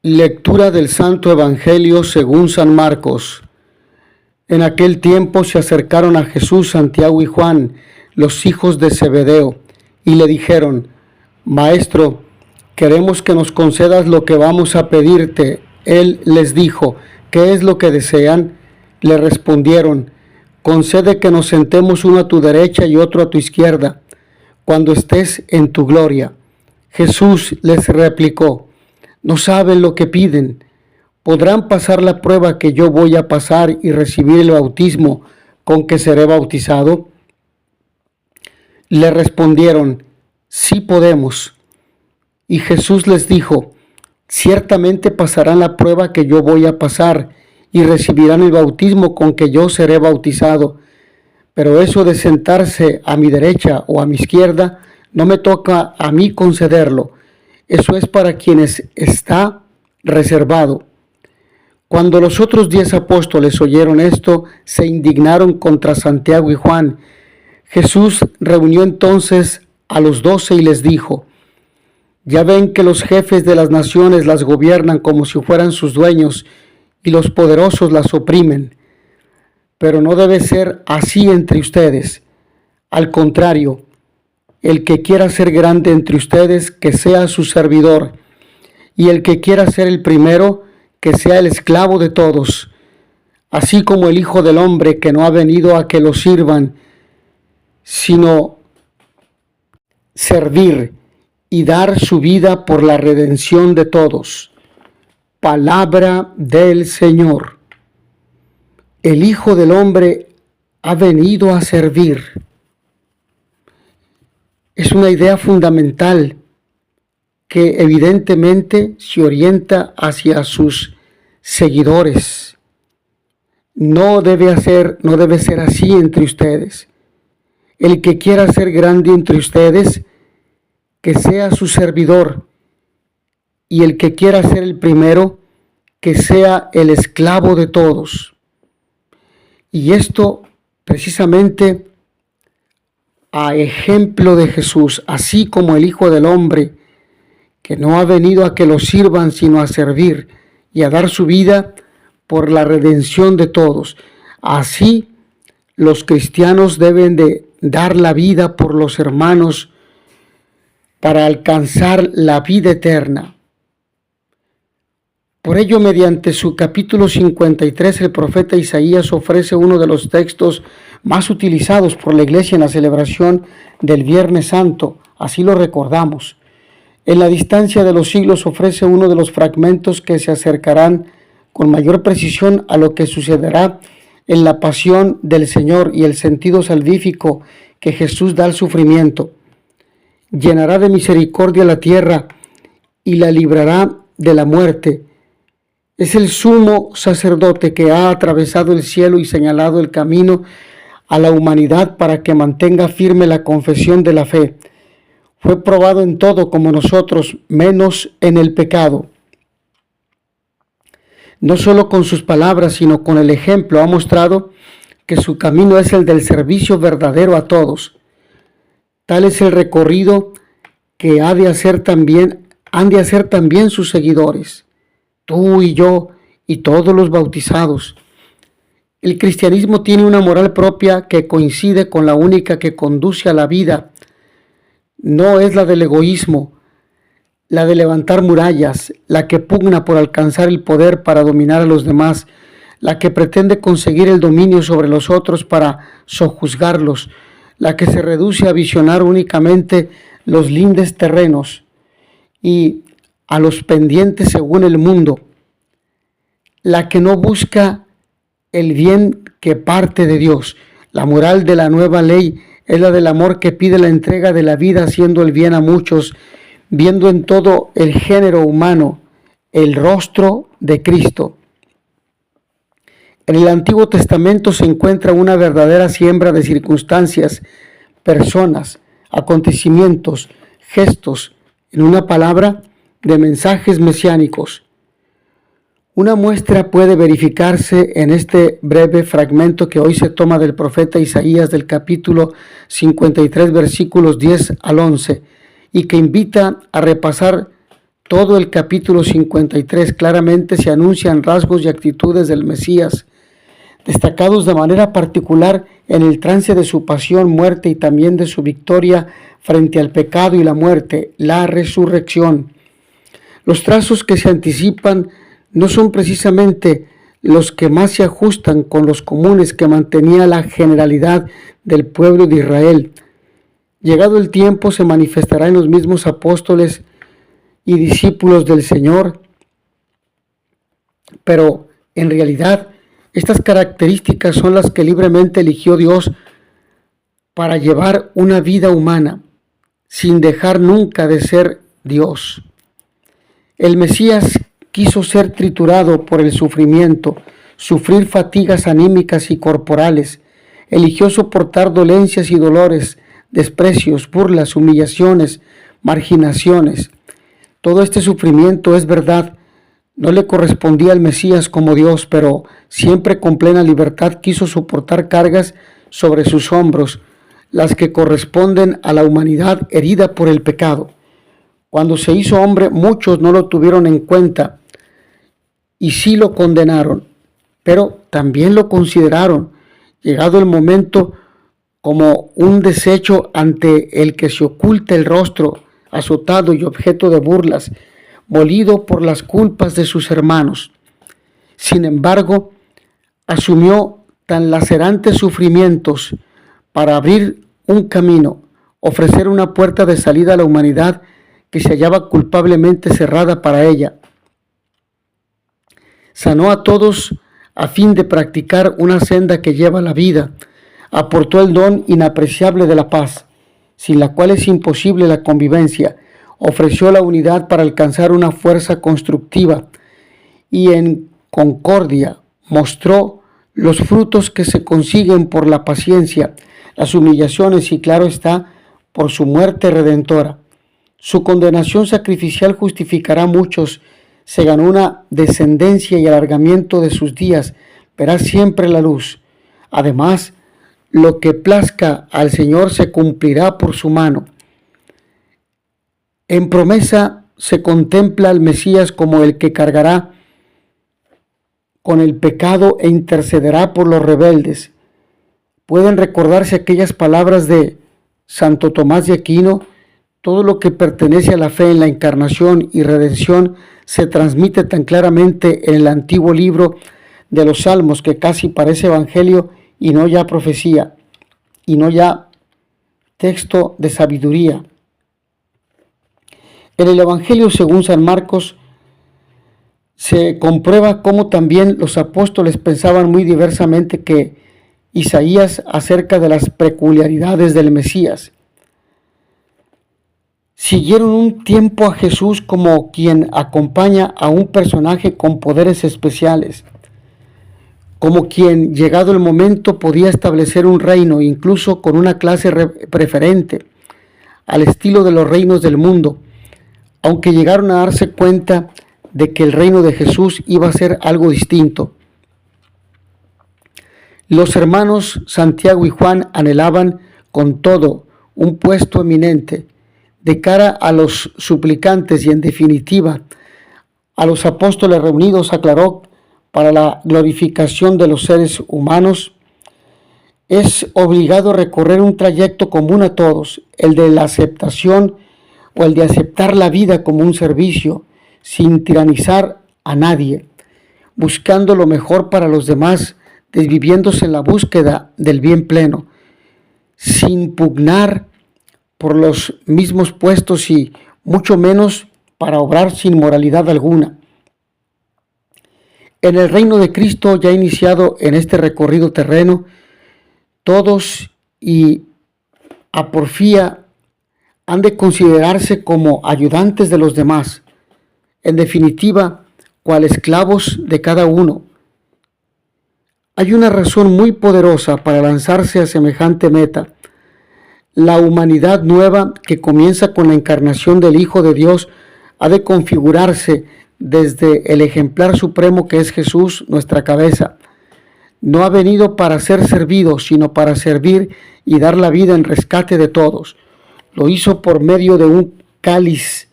Lectura del Santo Evangelio según San Marcos. En aquel tiempo se acercaron a Jesús Santiago y Juan, los hijos de Zebedeo, y le dijeron: Maestro, queremos que nos concedas lo que vamos a pedirte. Él les dijo: ¿Qué es lo que desean? Le respondieron: Concede que nos sentemos uno a tu derecha y otro a tu izquierda, cuando estés en tu gloria. Jesús les replicó: No saben lo que piden. ¿Podrán pasar la prueba que yo voy a pasar y recibir el bautismo con que seré bautizado? Le respondieron: Sí podemos. Y Jesús les dijo: Ciertamente pasarán la prueba que yo voy a pasar y recibirán el bautismo con que yo seré bautizado. Pero eso de sentarse a mi derecha o a mi izquierda no me toca a mí concederlo. Eso es para quienes está reservado. Cuando los otros 10 apóstoles oyeron esto, se indignaron contra Santiago y Juan. Jesús reunió entonces a los 12 y les dijo: Ya ven que los jefes de las naciones las gobiernan como si fueran sus dueños, y los poderosos las oprimen. Pero no debe ser así entre ustedes. Al contrario, el que quiera ser grande entre ustedes, que sea su servidor, y el que quiera ser el primero, que sea el esclavo de todos. Así como el Hijo del Hombre, que no ha venido a que lo sirvan, sino servir y dar su vida por la redención de todos. Palabra del Señor. El Hijo del Hombre ha venido a servir. Es una idea fundamental que evidentemente se orienta hacia sus seguidores. No debe ser así entre ustedes. El que quiera ser grande entre ustedes, que sea su servidor, y el que quiera ser el primero, que sea el esclavo de todos. Y esto precisamente a ejemplo de Jesús, así como el Hijo del Hombre, que no ha venido a que lo sirvan, sino a servir y a dar su vida por la redención de todos. Así los cristianos deben de dar la vida por los hermanos para alcanzar la vida eterna. Por ello, mediante su capítulo 53, el profeta Isaías ofrece uno de los textos más utilizados por la Iglesia en la celebración del Viernes Santo. Así lo recordamos. En la distancia de los siglos ofrece uno de los fragmentos que se acercarán con mayor precisión a lo que sucederá en la pasión del Señor y el sentido salvífico que Jesús da al sufrimiento. Llenará de misericordia la tierra y la librará de la muerte. Es el sumo sacerdote que ha atravesado el cielo y señalado el camino a la humanidad para que mantenga firme la confesión de la fe. Fue probado en todo como nosotros, menos en el pecado. No solo con sus palabras, sino con el ejemplo ha mostrado que su camino es el del servicio verdadero a todos. Tal es el recorrido que han de hacer también sus seguidores, tú y yo y todos los bautizados. El cristianismo tiene una moral propia que coincide con la única que conduce a la vida. No es la del egoísmo, la de levantar murallas, la que pugna por alcanzar el poder para dominar a los demás, la que pretende conseguir el dominio sobre los otros para sojuzgarlos, la que se reduce a visionar únicamente los lindes terrenos y a los pendientes según el mundo, la que no busca el bien que parte de Dios. La moral de la nueva ley es la del amor que pide la entrega de la vida haciendo el bien a muchos, viendo en todo el género humano el rostro de Cristo. En el Antiguo Testamento se encuentra una verdadera siembra de circunstancias, personas, acontecimientos, gestos, en una palabra, de mensajes mesiánicos. Una muestra puede verificarse en este breve fragmento que hoy se toma del profeta Isaías del capítulo 53, versículos 10 al 11, y que invita a repasar todo el capítulo 53 claramente se anuncian rasgos y actitudes del Mesías, destacados de manera particular en el trance de su pasión, muerte y también de su victoria frente al pecado y la muerte, la resurrección. Los trazos que se anticipan no son precisamente los que más se ajustan con los comunes que mantenía la generalidad del pueblo de Israel. Llegado el tiempo se manifestará en los mismos apóstoles y discípulos del Señor, pero en realidad estas características son las que libremente eligió Dios para llevar una vida humana, sin dejar nunca de ser Dios. El Mesías quiso ser triturado por el sufrimiento, sufrir fatigas anímicas y corporales. Eligió soportar dolencias y dolores, desprecios, burlas, humillaciones, marginaciones. Todo este sufrimiento es verdad. No le correspondía al Mesías como Dios, pero siempre con plena libertad quiso soportar cargas sobre sus hombros, las que corresponden a la humanidad herida por el pecado. Cuando se hizo hombre, muchos no lo tuvieron en cuenta y sí lo condenaron, pero también lo consideraron, llegado el momento, como un desecho ante el que se oculta el rostro, azotado y objeto de burlas, molido por las culpas de sus hermanos. Sin embargo, asumió tan lacerantes sufrimientos para abrir un camino, ofrecer una puerta de salida a la humanidad que se hallaba culpablemente cerrada para ella. Sanó a todos a fin de practicar una senda que lleva a la vida. Aportó el don inapreciable de la paz, sin la cual es imposible la convivencia. Ofreció la unidad para alcanzar una fuerza constructiva y en concordia mostró los frutos que se consiguen por la paciencia, las humillaciones y, claro está, por su muerte redentora. Su condenación sacrificial justificará a muchos. Se ganó una descendencia y alargamiento de sus días. Verá siempre la luz. Además, lo que plazca al Señor se cumplirá por su mano. En promesa se contempla al Mesías como el que cargará con el pecado e intercederá por los rebeldes. Pueden recordarse aquellas palabras de Santo Tomás de Aquino: todo lo que pertenece a la fe en la encarnación y redención se transmite tan claramente en el antiguo libro de los Salmos que casi parece evangelio y no ya profecía, y no ya texto de sabiduría. En el Evangelio según San Marcos se comprueba cómo también los apóstoles pensaban muy diversamente que Isaías acerca de las peculiaridades del Mesías. Siguieron un tiempo a Jesús como quien acompaña a un personaje con poderes especiales, como quien, llegado el momento, podía establecer un reino, incluso con una clase preferente, al estilo de los reinos del mundo, aunque llegaron a darse cuenta de que el reino de Jesús iba a ser algo distinto. Los hermanos Santiago y Juan anhelaban con todo un puesto eminente de cara a los suplicantes y, en definitiva, a los apóstoles reunidos. Aclaró: para la glorificación de los seres humanos es obligado recorrer un trayecto común a todos, el de la aceptación o el de aceptar la vida como un servicio, sin tiranizar a nadie, buscando lo mejor para los demás, desviviéndose en la búsqueda del bien pleno, sin pugnar por los mismos puestos y mucho menos para obrar sin moralidad alguna. En el reino de Cristo, ya iniciado en este recorrido terreno, todos y a porfía han de considerarse como ayudantes de los demás, en definitiva, cual esclavos de cada uno. Hay una razón muy poderosa para lanzarse a semejante meta. La humanidad nueva, que comienza con la encarnación del Hijo de Dios, ha de configurarse desde el ejemplar supremo que es Jesús, nuestra cabeza. No ha venido para ser servido, sino para servir y dar la vida en rescate de todos. Lo hizo por medio de un cáliz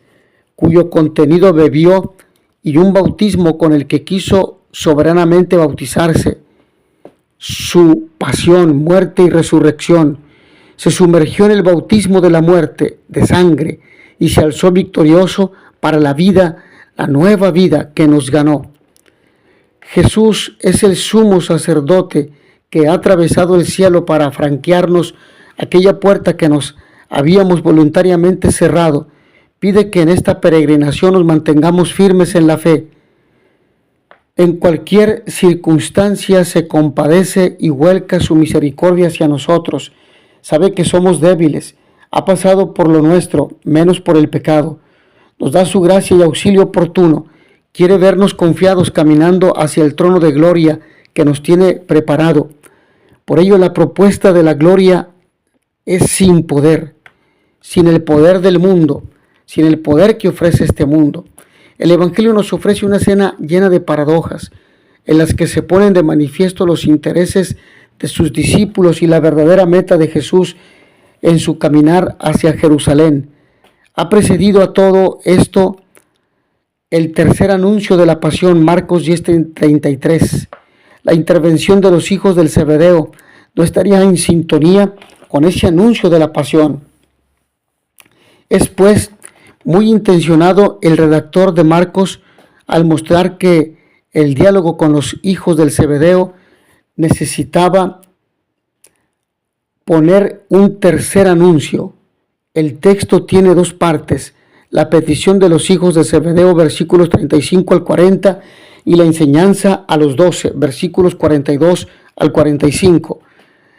cuyo contenido bebió, y un bautismo con el que quiso soberanamente bautizarse. Su pasión, muerte y resurrección. Se sumergió en el bautismo de la muerte, de sangre, y se alzó victorioso para la vida, la nueva vida que nos ganó. Jesús es el sumo sacerdote que ha atravesado el cielo para franquearnos aquella puerta que nos habíamos voluntariamente cerrado. Pide que en esta peregrinación nos mantengamos firmes en la fe. En cualquier circunstancia se compadece y vuelca su misericordia hacia nosotros. Sabe que somos débiles, ha pasado por lo nuestro, menos por el pecado. Nos da su gracia y auxilio oportuno. Quiere vernos confiados caminando hacia el trono de gloria que nos tiene preparado. Por ello la propuesta de la gloria es sin poder, sin el poder del mundo, sin el poder que ofrece este mundo. El Evangelio nos ofrece una escena llena de paradojas, en las que se ponen de manifiesto los intereses de sus discípulos y la verdadera meta de Jesús en su caminar hacia Jerusalén. Ha precedido a todo esto el tercer anuncio de la pasión, Marcos 10:33. La intervención de los hijos del Zebedeo no estaría en sintonía con ese anuncio de la pasión. Es pues muy intencionado el redactor de Marcos al mostrar que el diálogo con los hijos del Zebedeo necesitaba poner un tercer anuncio. El texto tiene dos partes: la petición de los hijos de Zebedeo, versículos 35 al 40, y la enseñanza a los 12, versículos 42 al 45.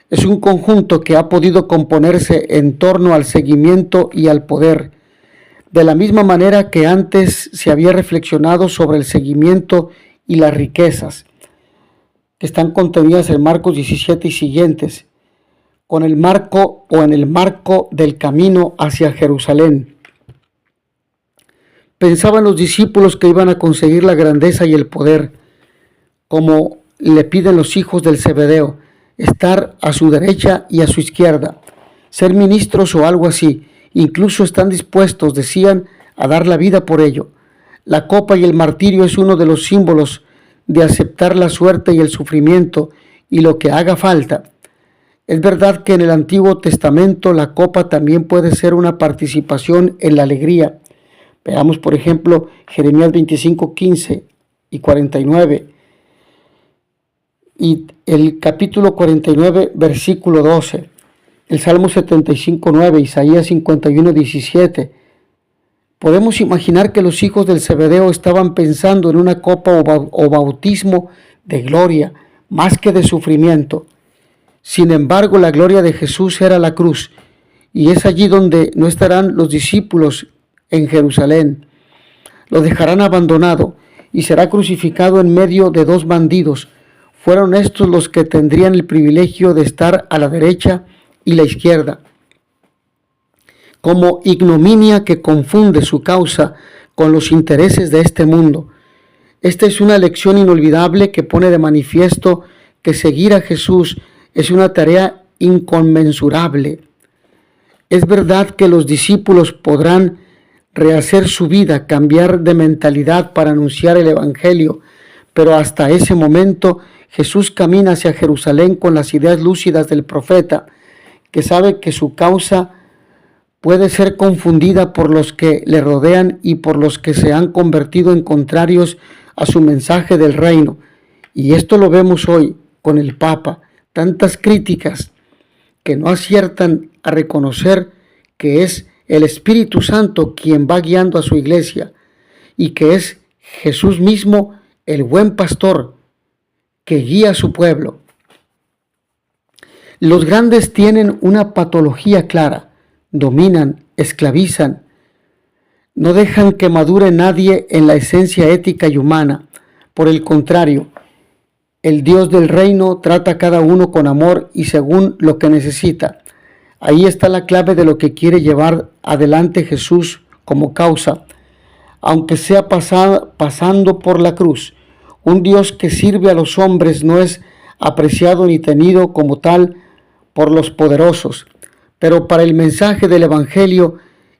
Es un conjunto que ha podido componerse en torno al seguimiento y al poder. De la misma manera que antes se había reflexionado sobre el seguimiento y las riquezas, que están contenidas en Marcos 17 y siguientes, con el marco o en el marco del camino hacia Jerusalén. Pensaban los discípulos que iban a conseguir la grandeza y el poder, como le piden los hijos del Zebedeo, estar a su derecha y a su izquierda, ser ministros o algo así. Incluso están dispuestos, decían, a dar la vida por ello. La copa y el martirio es uno de los símbolos de aceptar la suerte y el sufrimiento y lo que haga falta. Es verdad que en el Antiguo Testamento la copa también puede ser una participación en la alegría. Veamos, por ejemplo, Jeremías 25:15 y 49. Y el capítulo 49, versículo 12. El Salmo 75:9, Isaías 51:17. Podemos imaginar que los hijos del Zebedeo estaban pensando en una copa o bautismo de gloria, más que de sufrimiento. Sin embargo, la gloria de Jesús era la cruz, y es allí donde no estarán los discípulos en Jerusalén. Lo dejarán abandonado y será crucificado en medio de dos bandidos. Fueron estos los que tendrían el privilegio de estar a la derecha y la izquierda. Como ignominia que confunde su causa con los intereses de este mundo. Esta es una lección inolvidable que pone de manifiesto que seguir a Jesús es una tarea inconmensurable. Es verdad que los discípulos podrán rehacer su vida, cambiar de mentalidad para anunciar el Evangelio, pero hasta ese momento Jesús camina hacia Jerusalén con las ideas lúcidas del profeta, que sabe que su causa puede ser confundida por los que le rodean y por los que se han convertido en contrarios a su mensaje del reino. Y esto lo vemos hoy con el Papa, tantas críticas que no aciertan a reconocer que es el Espíritu Santo quien va guiando a su iglesia y que es Jesús mismo el buen pastor que guía a su pueblo. Los grandes tienen una patología clara: dominan, esclavizan, no dejan que madure nadie en la esencia ética y humana. Por el contrario, el Dios del reino trata a cada uno con amor y según lo que necesita. Ahí está la clave de lo que quiere llevar adelante Jesús como causa, aunque sea pasando por la cruz. Un Dios que sirve a los hombres no es apreciado ni tenido como tal por los poderosos, pero para el mensaje del Evangelio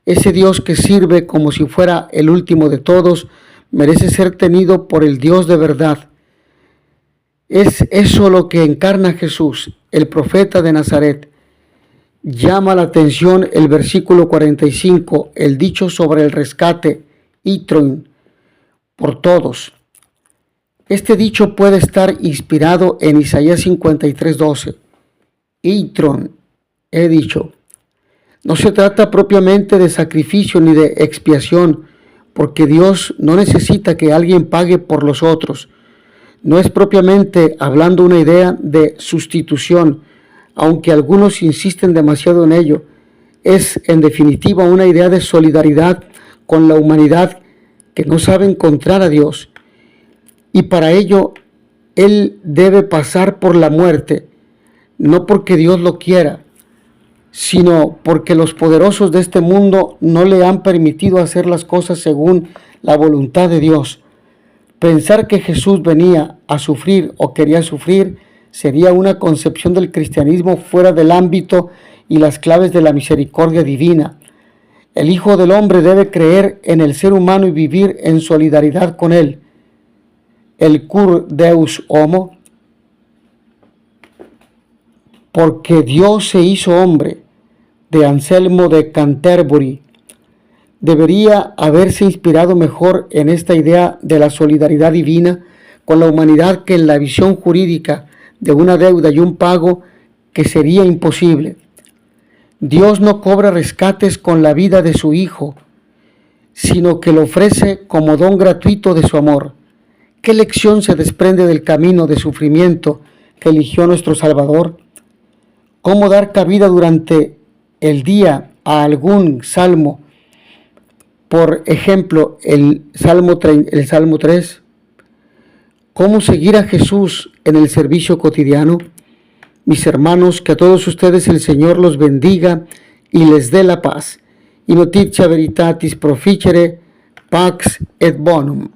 Ese Dios que sirve como si fuera el último de todos, merece ser tenido por el Dios de verdad. Es eso lo que encarna Jesús, el profeta de Nazaret. Llama la atención el versículo 45, el dicho sobre el rescate, Itron, por todos. Este dicho puede estar inspirado en Isaías 53:12. Itron, he dicho. No se trata propiamente de sacrificio ni de expiación, porque Dios no necesita que alguien pague por los otros. No es propiamente hablando una idea de sustitución, aunque algunos insisten demasiado en ello. Es en definitiva una idea de solidaridad con la humanidad que no sabe encontrar a Dios. Y para ello Él debe pasar por la muerte, no porque Dios lo quiera, sino porque los poderosos de este mundo no le han permitido hacer las cosas según la voluntad de Dios. Pensar que Jesús venía a sufrir o quería sufrir sería una concepción del cristianismo fuera del ámbito y las claves de la misericordia divina. El Hijo del Hombre debe creer en el ser humano y vivir en solidaridad con él. El cur Deus homo, porque Dios se hizo hombre, de Anselmo de Canterbury, debería haberse inspirado mejor en esta idea de la solidaridad divina con la humanidad que en la visión jurídica de una deuda y un pago que sería imposible. Dios no cobra rescates con la vida de su Hijo, sino que lo ofrece como don gratuito de su amor. ¿Qué lección se desprende del camino de sufrimiento que eligió nuestro Salvador? ¿Cómo dar cabida durante el día a algún salmo? Por ejemplo, el Salmo 3. ¿Cómo seguir a Jesús en el servicio cotidiano? Mis hermanos, que a todos ustedes el Señor los bendiga y les dé la paz. Y noticia veritatis proficere, pax et bonum.